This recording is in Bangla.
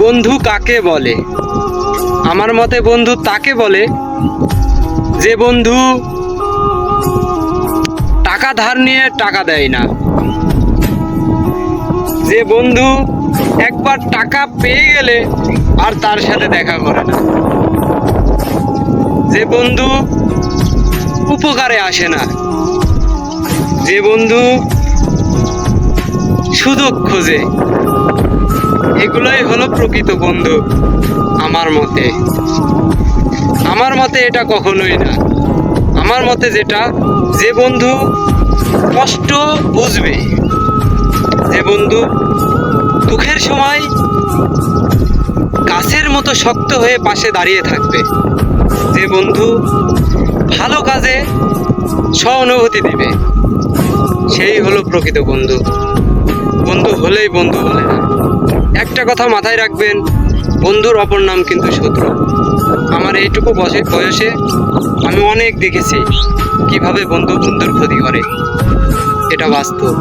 বন্ধু কাকে বলে? আমার মতে বন্ধু তাকে বলে যে বন্ধু টাকা ধার নিয়ে টাকা দেয় না, যে বন্ধু একবার টাকা পেয়ে গেলে আর তার সাথে দেখা করে না, যে বন্ধু উপকারে আসে না, যে বন্ধু সুযোগ খোঁজে, এগুলোই হলো প্রকৃত বন্ধু। আমার মতে এটা কখনোই না। আমার মতে যেটা, যে বন্ধু কষ্ট বুঝবে, যে বন্ধু দুঃখের সময় গাছের মতো শক্ত হয়ে পাশে দাঁড়িয়ে থাকবে, যে বন্ধু ভালো কাজে সহানুভূতি দিবে, সেই হলো প্রকৃত বন্ধু। বন্ধু হলেই বন্ধু বলে না। একটা কথা মাথায় রাখবেন, বন্ধুর অপর নাম কিন্তু শত্রু। আমার এইটুকু বয়সে আমি অনেক দেখেছি কিভাবে বন্ধু বন্ধুর ক্ষতি করে, এটা বাস্তব।